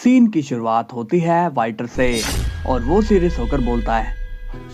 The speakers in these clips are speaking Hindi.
सीन की शुरुआत होती है वाइटर से और वो सीरियस होकर बोलता है,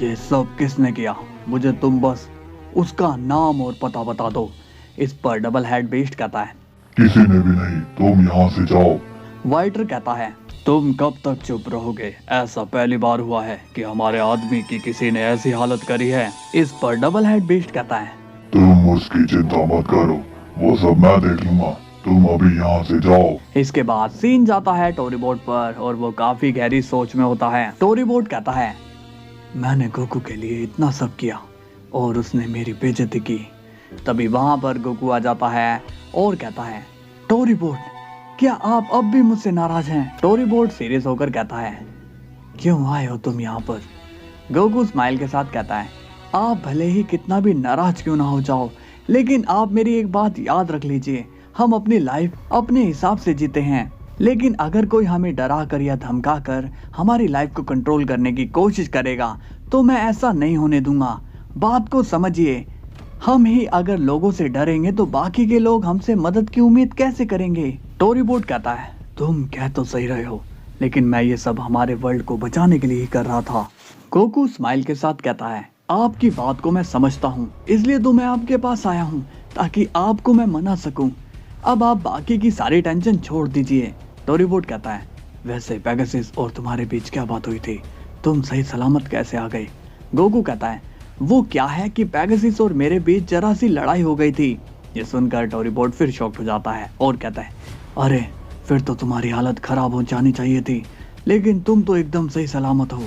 ये सब किसने किया? मुझे तुम बस उसका नाम और पता बता दो। इस पर डबल हेड बीस्ट कहता है, किसी ने भी नहीं, तुम यहाँ से जाओ। वाइटर कहता है, तुम कब तक चुप रहोगे? ऐसा पहली बार हुआ है कि हमारे आदमी की किसी ने ऐसी हालत करी है। इस पर डबल हेड बीस्ट कहता है, तुम उसकी चिंता मत करो, वो सब मैं देख लूंगा, तुम अभी यहाँ से जाओ। इसके बाद सीन जाता है टोरी बोट पर और वो काफी गहरी सोच में होता है। टोरी बोट कहता है, मैंने गोकू के लिए इतना सब किया और उसने मेरी बेइज्जती की। तभी वहां पर गोकू आ जाता है और कहता है, टोरी बोट, क्या आप अब भी मुझसे नाराज हैं? टोरी बोट सीरियस होकर कहता है, क्यों आए हो तुम यहाँ पर? गोकू स्माइल के साथ कहता है, आप भले ही कितना भी नाराज क्यों ना हो जाओ, लेकिन आप मेरी एक बात याद रख लीजिए, हम अपनी लाइफ अपने हिसाब से जीते हैं। लेकिन अगर कोई हमें डरा कर या धमका कर हमारी लाइफ को कंट्रोल करने की कोशिश करेगा तो मैं ऐसा नहीं होने दूंगा। बात को समझिए, हम ही अगर लोगों से डरेंगे तो बाकी के लोग हमसे मदद की उम्मीद कैसे करेंगे? टोरी बोट कहता है, तुम कह तो सही रहे हो, लेकिन मैं ये सब हमारे वर्ल्ड को बचाने के लिए ही कर रहा था। गोकू स्माइल के साथ कहता है, आपकी बात को मैं समझता हूँ, इसलिए तो मैं आपके पास आया हूँ ताकि आपको मैं मना सकूं। अब आप बाकी की सारी टेंशन छोड़ दीजिए। टोरी बोट कहता है, वैसे पेगासस और तुम्हारे बीच क्या बात हुई थी? तुम सही सलामत कैसे आ गए? गोकू कहता है, वो क्या है कि पेगासस और मेरे बीच जरा सी लड़ाई हो गई थी। ये सुनकर टोरी बोट फिर शॉक्ड हो जाता है और कहता है, अरे फिर तो तुम्हारी हालत खराब हो जानी चाहिए थी, लेकिन तुम तो एकदम सही सलामत हो।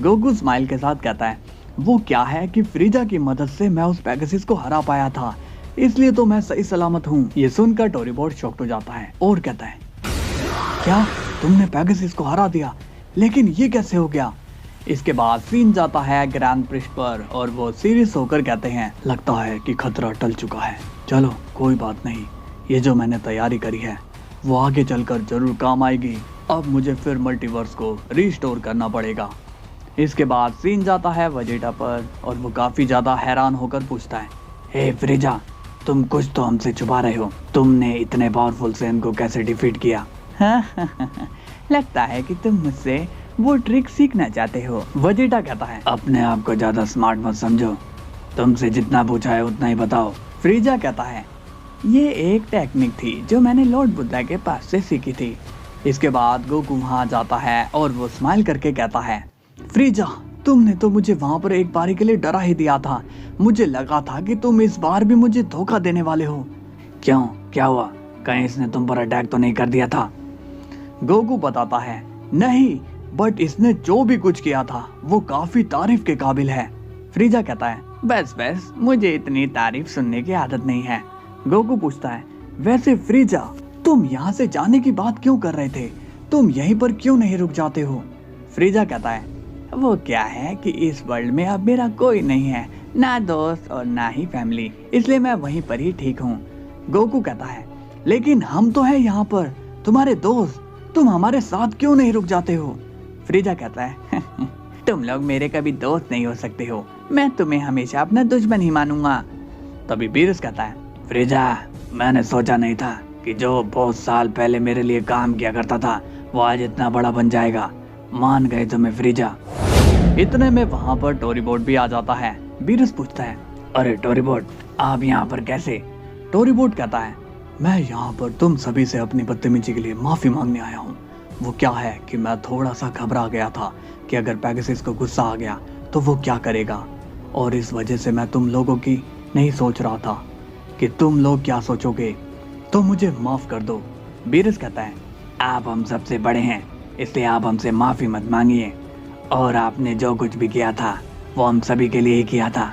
गोकू स्माइल के साथ कहता है, वो क्या है कि फ्रीजा की मदद से मैं उस पेगासस को हरा पाया था, इसलिए तो मैं सही सलामत हूँ। ये सुनकर टोरी बोट शॉक्ड हो जाता है और कहता है, क्या तुमने पेगासस को हरा दिया? लेकिन ये कैसे हो गया? इसके बाद सीन जाता है ग्रैंड प्रिस्ट पर और वो सीरियस होकर कहते हैं, लगता है कि खतरा टल चुका है। चलो कोई बात नहीं, ये जो मैंने तैयारी करी है वो आगे चलकर जरूर काम आएगी। अब मुझे फिर मल्टीवर्स को रिस्टोर करना पड़ेगा। इसके बाद सीन जाता है वेजिटा पर और वो काफी ज्यादा हैरान होकर पूछता है, हे फ्रीजा, तुम कुछ तो हमसे छुपा रहे हो। तुमने इतने पावरफुल सेन को कैसे डिफीट किया? लगता है कि तुम मुझसे वो ट्रिक सीखना चाहते हो। वेजिटा कहता है, अपने आप को ज्यादा स्मार्ट मत समझो, तुमसे जितना पूछा है उतना ही बताओ। फ्रीजा कहता है, ये एक टेक्निक थी जो मैंने लॉर्ड बुद्धा के पास से सीखी थी। इसके बाद गोकू वहां जाता है और वो स्माइल करके कहता है, फ्रीजा, तुमने तो मुझे वहां पर एक बारी के लिए डरा ही दिया था। मुझे लगा था कि तुम इस बार भी मुझे धोखा देने वाले हो। क्यों, क्या हुआ? कहीं इसने तुम पर अटैक तो नहीं कर दिया था? गोकू बताता है, नहीं, बट इसने जो भी कुछ किया था वो काफी तारीफ के काबिल है। फ्रीजा कहता है, बस बस, मुझे इतनी तारीफ सुनने की आदत नहीं है। गोकू पूछता है, वैसे फ्रीजा, तुम यहाँ से जाने की बात क्यों कर रहे थे? तुम यहीं पर क्यों नहीं रुक जाते हो? फ्रीजा कहता है, वो क्या है कि इस वर्ल्ड में अब मेरा कोई नहीं है, ना दोस्त और ना ही फैमिली, इसलिए मैं वहीं पर ही ठीक हूँ। गोकू कहता है, लेकिन हम तो हैं यहाँ पर, तुम्हारे दोस्त, तुम हमारे साथ क्यों नहीं रुक जाते हो? फ्रीजा कहता है, तुम लोग मेरे कभी दोस्त नहीं हो सकते हो, मैं तुम्हें हमेशा अपना दुश्मन ही मानूंगा। तभी बीरस कहता है, फ्रीजा, मैंने सोचा नहीं था कि जो बहुत साल पहले मेरे लिए काम किया करता था वो आज इतना बड़ा बन जाएगा। मान गए तुम्हें फ्रीजा। इतने में वहां पर टोरी बोट भी आ जाता है। बीरस पूछता है, अरे टोरी बोट, आप यहाँ पर कैसे? टोरी बोट कहता है, मैं यहाँ पर तुम सभी से अपनी बदतमीजी के लिए माफी मांगने आया हूँ। वो क्या है कि मैं थोड़ा सा घबरा गया था कि अगर पेगासस को गुस्सा आ गया तो वो क्या करेगा, और इस वजह से मैं तुम लोगों की नहीं सोच रहा था कि तुम लोग क्या सोचोगे, तो मुझे माफ कर दो। बीरस कहता है, आप हम सबसे बड़े हैं, इसलिए आप हमसे माफी मत मांगिए, और आपने जो कुछ भी किया था वो हम सभी के लिए ही किया था।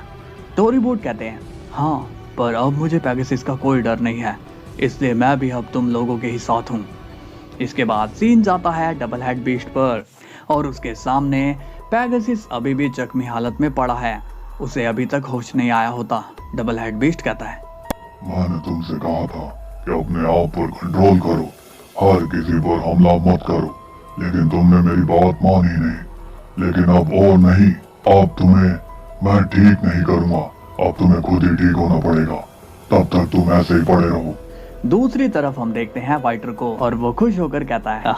टोरी बोट कहते हैं, हाँ, पर अब मुझे पेगासस का कोई डर नहीं है, इसलिए मैं भी अब तुम लोगों के ही साथ हूँ। इसके बाद सीन जाता है डबल हेड बीस्ट पर और उसके सामने पेगासस अभी भी जख्मी हालत में पड़ा है, उसे अभी तक होश नहीं आया होता। डबल हेड बीस्ट कहता है, मैंने तुमसे कहा था कि अपने आप पर कंट्रोल करो, हर किसी पर हमला मत करो, लेकिन तुमने मेरी बात मानी नहीं। लेकिन अब और नहीं, अब तुम्हें मैं ठीक नहीं करूँगा, अब तुम्हें खुद ही ठीक होना पड़ेगा, तब तक तुम ऐसे ही पड़े रहो। दूसरी तरफ हम देखते हैं वाइटर को और वो खुश होकर कहता है,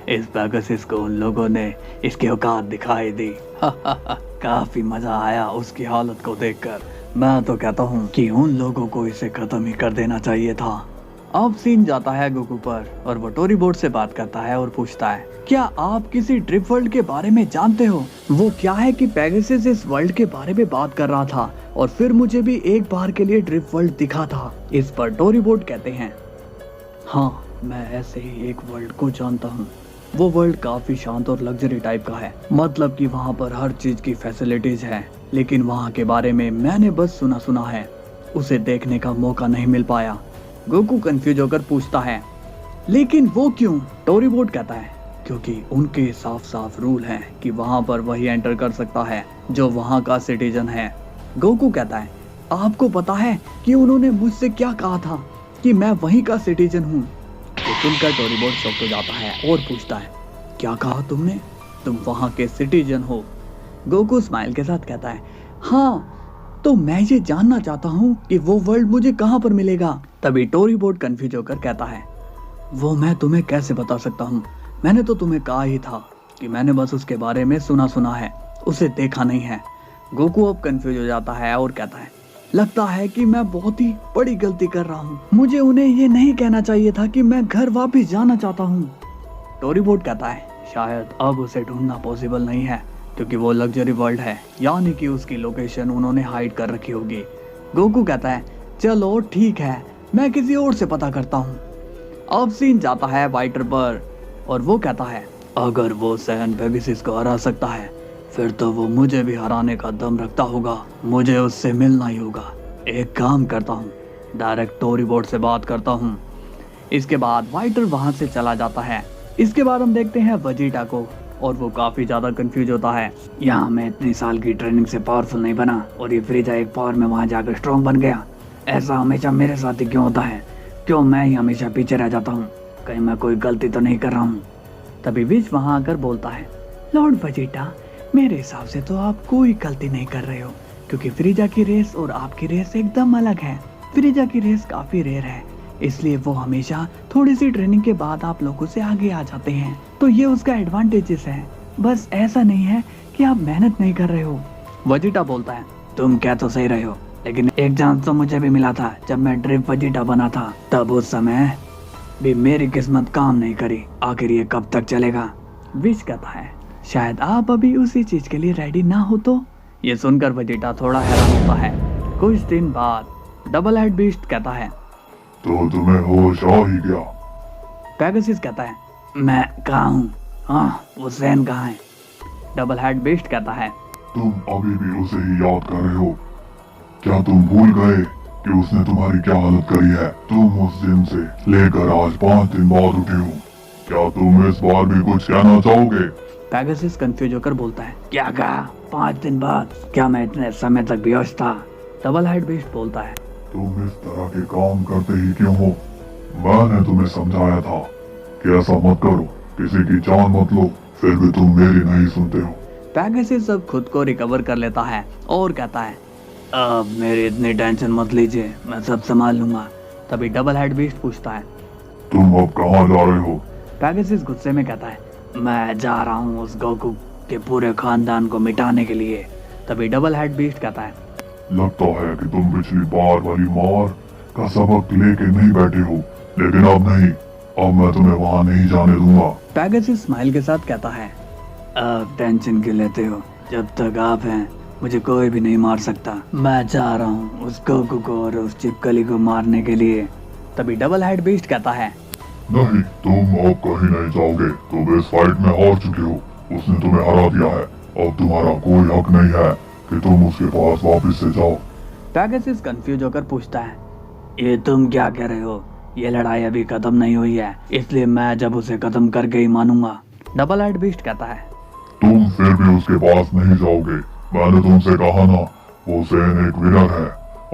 इस पेगासस को उन लोगों ने इसकी औकात दिखाई दी। काफी मजा आया उसकी हालत को देखकर। मैं तो कहता हूँ कि उन लोगों को इसे खत्म ही कर देना चाहिए था। अब सीन जाता है गोकू पर और वो टोरी बोर्ड से बात करता है और पूछता है, क्या आप किसी ड्रिप वर्ल्ड के बारे में जानते हो? वो क्या है कि पेगासस इस वर्ल्ड के बारे में बात कर रहा था और फिर मुझे भी एक बार के लिए ड्रिप वर्ल्ड दिखा था। इस पर टोरी बोर्ड कहते हैं, हाँ मैं ऐसे ही एक वर्ल्ड को जानता हूँ। वो वर्ल्ड काफी शांत और लग्जरी टाइप का है, मतलब कि वहाँ पर हर चीज की फैसिलिटीज है, लेकिन वहाँ के बारे में मैंने बस सुना है, उसे देखने का मौका नहीं मिल पाया। गोकू कंफ्यूज होकर पूछता है, लेकिन वो क्यों? टोरी बोर्ड कहता है, क्योंकि उनके साफ साफ रूल हैं कि वहाँ पर वही एंटर कर सकता है जो वहाँ का सिटीजन है। गोकू कहता है, आपको पता है कि उन्होंने मुझसे क्या कहा था कि मैं वहीं का सिटीजन हूँ? तो सुनकर टोरी बोर्ड शॉक हो जाता है और पूछता है, क्या कहा तुमने? तुम वहाँ के सिटीजन हो? गोकू स्माइल के साथ कहता है, हाँ तो मैं ये जानना चाहता हूँ कि वो वर्ल्ड मुझे कहाँ पर मिलेगा। तभी टोरी बोर्ड कंफ्यूज होकर कहता है, वो मैं तुम्हें कैसे बता सकता हूँ? मैंने तो तुम्हें कहा ही था कि मैंने बस उसके बारे में सुना है, उसे देखा नहीं है। गोकू अब कंफ्यूज हो जाता है और कहता है, लगता है कि मैं बहुत ही बड़ी गलती कर रहा हूँ। मुझे उन्हें ये नहीं कहना चाहिए था कि मैं घर वापस जाना चाहता हूँ। टोरी बोर्ड कहता है, शायद अब उसे ढूंढना पॉसिबल नहीं है क्योंकि वो लग्जरी वर्ल्ड है, यानी कि उसकी लोकेशन उन्होंने हाइड कर रखी होगी। गोकू कहता है, चलो ठीक है, मैं किसी और से पता करता हूँ। अब सीन जाता है वाइटर पर और वो कहता है, अगर वो सहन पेगासस को हरा सकता है फिर तो वो मुझे भी हराने का दम रखता होगा। मुझे उससे मिलना ही होगा। एक काम करता हूँ, डायरेक्ट टोरी बोर्ड से बात करता हूँ। इसके बाद वाइटर वहां से चला जाता है। इसके बाद हम देखते हैं वेजिटा को और वो काफी ज्यादा कंफ्यूज होता है। यहाँ मैं इतनी साल की ट्रेनिंग से पावरफुल नहीं बना और ये फ्रीजा एक पावर में वहां जाकर स्ट्रॉन्ग बन गया। ऐसा हमेशा मेरे साथ ही क्यों होता है? क्यों मैं ही हमेशा पीछे रह जाता हूँ? कहीं मैं कोई गलती तो नहीं कर रहा हूँ? तभी विच वहां आकर बोलता है, लॉर्ड वेजिटा, मेरे हिसाब से तो आप कोई गलती नहीं कर रहे हो क्योंकि फ्रीजा की रेस और आपकी रेस एकदम अलग है। फ्रीजा की रेस काफी रेयर है, इसलिए वो हमेशा थोड़ी सी ट्रेनिंग के बाद आप लोगों से आगे आ जाते हैं, तो ये उसका एडवांटेजेस है। बस ऐसा नहीं है कि आप मेहनत नहीं कर रहे हो। वेजिटा बोलता है, तुम क्या तो सही रहे हो, लेकिन एक चांस तो मुझे भी मिला था जब मैं ड्रिप वेजिटा बना था, तब उस समय भी मेरी किस्मत काम नहीं करी। आखिर ये कब तक चलेगा? विच कहता है, शायद आप अभी उसी चीज के लिए रेडी ना हो तो। ये सुनकर वेजिटा थोड़ा हैरान होता है। कुछ दिन बाद डबल हेड बीस्ट कहता है, तो तुम्हें होश आ ही गया? पेगासस कहता है, मैं कहाँ हूँ? हाँ वो सैन कहाँ है? डबल हेड बीस्ट कहता है, तुम अभी भी उसे ही याद कर रहे हो? क्या तुम भूल गए कि उसने तुम्हारी क्या हालत करी है? तुम उस दिन से लेकर आज 5 दिन बाद उठे हो। क्या तुम इस बार भी कुछ कहना चाहोगे? पेगासस कंफ्यूज होकर बोलता है, क्या कहा 5 दिन बाद? क्या मैं इतने समय तक बेहोश था? डबल हेड बीस्ट बोलता है, तुम इस तरह के काम करते ही क्यों हो? मैंने तुम्हें समझाया था कि ऐसा मत करो, किसी की जान मत लो, फिर भी तुम मेरी नहीं सुनते हो। पेगासस अब खुद को रिकवर कर लेता है और कहता है, अब मेरी इतनी टेंशन मत लीजिए, मैं सब संभाल लूंगा। तभी डबल हेड बीस्ट पूछता है, तुम अब कहाँ जा रहे हो? पेगासस गुस्से में कहता है, मैं जा रहा हूँ उस गोकू के पूरे खानदान को मिटाने के लिए। तभी डबल हेड बीस्ट कहता है, लगता है कि तुम पिछली बार वाली मार का सबक लेके नहीं बैठे हो, लेकिन अब नहीं, अब मैं तुम्हें वहाँ नहीं जाने दूंगा। पेगासस स्माइल के साथ कहता है, अब टेंशन क्यों लेते हो? जब तक आप हैं मुझे कोई भी नहीं मार सकता। मैं जा रहा हूँ उस गोकू को और उस चिपकली को मारने के लिए। तभी डबल हेड बीस्ट कहता है, नहीं, तुम अब कहीं नहीं जाओगे। तुम इस फाइट में हार चुके हो, उसने तुम्हें हरा दिया है। अब तुम्हारा कोई हक नहीं है कि तुम उसके पास वापस से जाओ। पेगासस कंफ्यूज होकर पूछता है, ये तुम क्या कह रहे हो? ये लड़ाई अभी खत्म नहीं हुई है, इसलिए मैं जब उसे खत्म करके ही मानूंगा। डबल हेड बीस्ट कहता है, तुम फिर भी उसके पास नहीं जाओगे। मैंने तुमसे कहा ना, वो सैन एक विनर है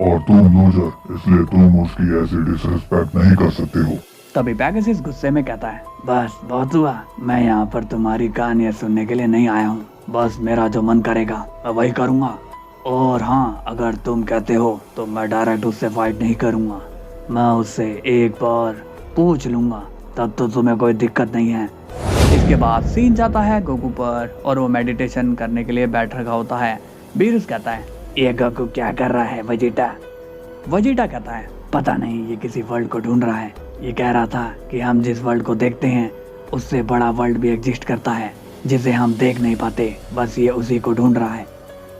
और तुम लूजर, इसलिए तुम उसकी ऐसी डिसरिस्पेक्ट नहीं कर सकते हो। तभी पेगासस गुस्से में कहता है, बस बहुत हुआ, मैं यहाँ पर तुम्हारी कहानियां सुनने के लिए नहीं आया हूँ। बस मेरा जो मन करेगा मैं वही करूँगा। और हाँ, अगर तुम कहते हो तो मैं डायरेक्ट उससे फाइट नहीं करूँगा, मैं उससे एक बार पूछ लूँगा, तब तो तुम्हें कोई दिक्कत नहीं है। इसके बाद सीन जाता है गोकू पर और वो मेडिटेशन करने के लिए बैठ रखा होता है। बीरुस कहता है, ये गोकू क्या कर रहा है वेजिटा? वेजिटा कहता है, पता नहीं, ये किसी वर्ल्ड को ढूंढ रहा है। ये कह रहा था कि हम जिस वर्ल्ड को देखते हैं उससे बड़ा वर्ल्ड भी एग्जिस्ट करता है जिसे हम देख नहीं पाते, बस ये उसी को ढूंढ रहा है।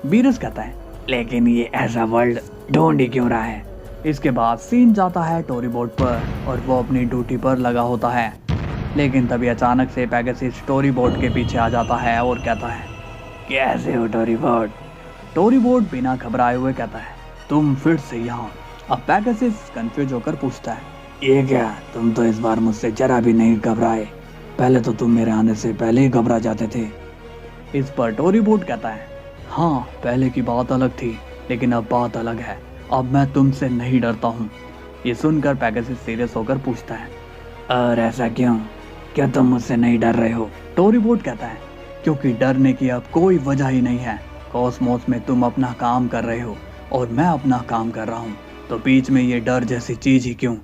बीरुस कहता है, लेकिन ये ऐसा वर्ल्ड ढूंढ ही क्यों रहा है? इसके बाद सीन जाता है टोरी बोट पर और वो अपनी ड्यूटी पर लगा होता है। लेकिन तभी अचानक से पेगासस टोरी बोट के पीछे आ जाता है और कहता है, कैसे हो टोरी बोट? टोरी बोट बिना घबराए हुए कहता है, तुम फिर से यहाँ? अब पेगासस कंफ्यूज होकर पूछता है, ये क्या, तुम तो इस बार मुझसे जरा भी नहीं घबराए, पहले तो तुम मेरे आने से पहले ही घबरा जाते थे। इस पर टोरी बोट कहता है, हाँ पहले की बात अलग थी, लेकिन अब बात अलग है, अब मैं तुमसे नहीं डरता हूँ। ये सुनकर पेगासस सीरियस होकर पूछता है, और ऐसा क्यों? क्या तुम मुझसे नहीं डर रहे हो? टोरी बोट कहता है, क्योंकि डरने की अब कोई वजह ही नहीं है। कॉस्मोस में तुम अपना काम कर रहे हो और मैं अपना काम कर रहा हूँ, तो बीच में ये डर जैसी चीज ही क्यों?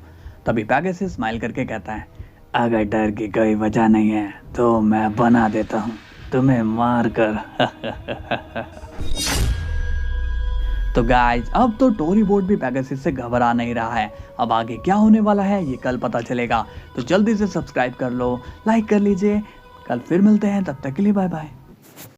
तभी पेगासस स्माइल करके कहता है, अगर डर की कोई वजह नहीं है तो मैं बना देता हूँ तुम्हें मार कर। तो गाइज अब तो टोरी बोट भी पेगासस से घबरा नहीं रहा है। अब आगे क्या होने वाला है ये कल पता चलेगा, तो जल्दी से सब्सक्राइब कर लो, लाइक कर लीजिए। कल फिर मिलते हैं, तब तक के लिए बाय बाय।